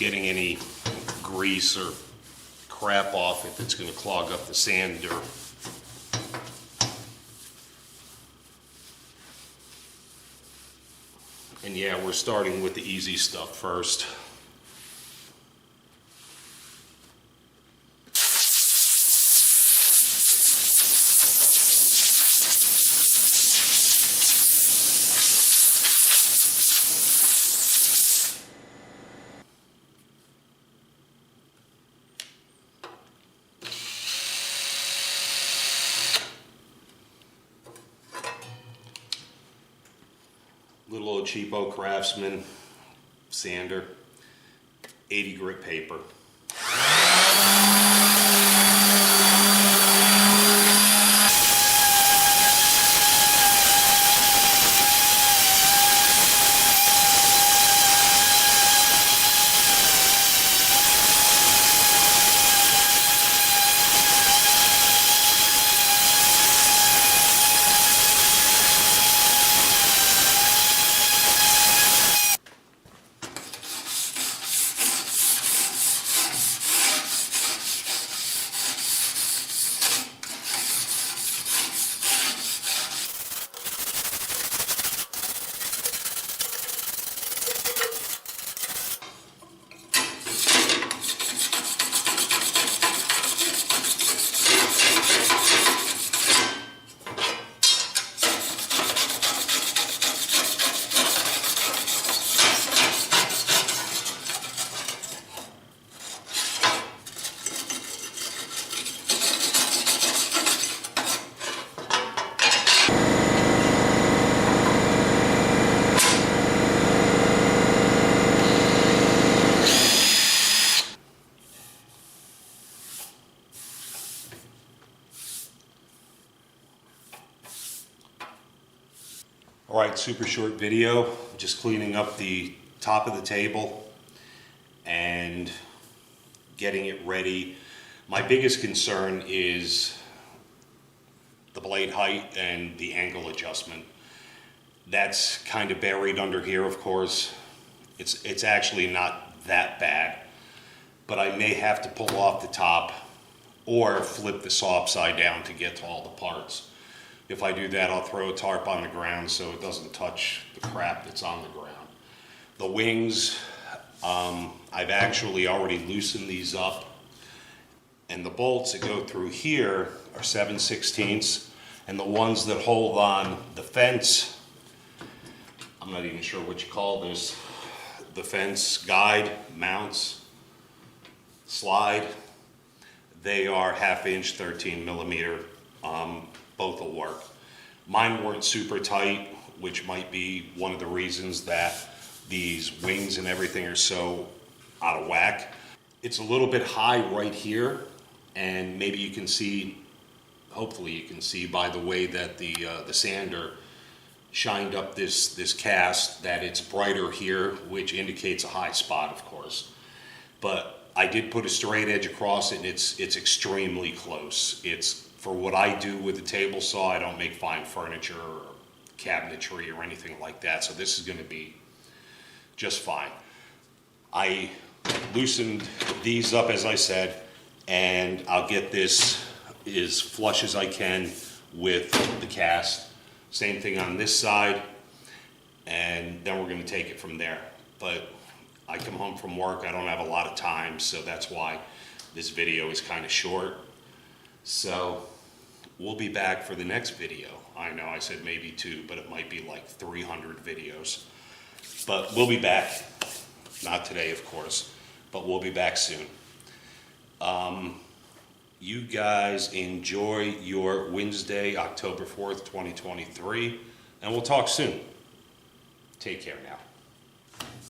getting any grease or crap off if it's going to clog up the sander. And yeah, we're starting with the easy stuff first. Little old cheapo Craftsman sander, 80 grit paper. Alright, super short video, just cleaning up the top of the table and getting it ready. My biggest concern is the blade height and the angle adjustment. That's kind of buried under here, of course. It's actually not that bad, but I may have to pull off the top or flip the saw upside down to get to all the parts. If I do that, I'll throw a tarp on the ground so it doesn't touch the crap that's on the ground. The wings, I've actually already loosened these up, and the bolts that go through here are 7/16, and the ones that hold on the fence, I'm not even sure what you call this, the fence guide, mounts, slide, they are 1/2 inch, 13 millimeter. Both will work. Mine weren't super tight, which might be one of the reasons that these wings and everything are so out of whack. It's a little bit high right here, and maybe you can see, hopefully you can see by the way that the sander shined up this cast that it's brighter here, which indicates a high spot, of course. But I did put a straight edge across it, and it's extremely close. It's for what I do with the table saw. I don't make fine furniture or cabinetry or anything like that, so this is going to be just fine. I loosened these up, as I said, and I'll get this as flush as I can with the cast. Same thing on this side, and then we're going to take it from there. But I come home from work, I don't have a lot of time, so that's why this video is kind of short. So we'll be back for the next video. I know I said maybe 2, but it might be like 300 videos. But we'll be back. Not today, of course, but we'll be back soon. You guys enjoy your Wednesday, October 4th, 2023, and we'll talk soon. Take care now.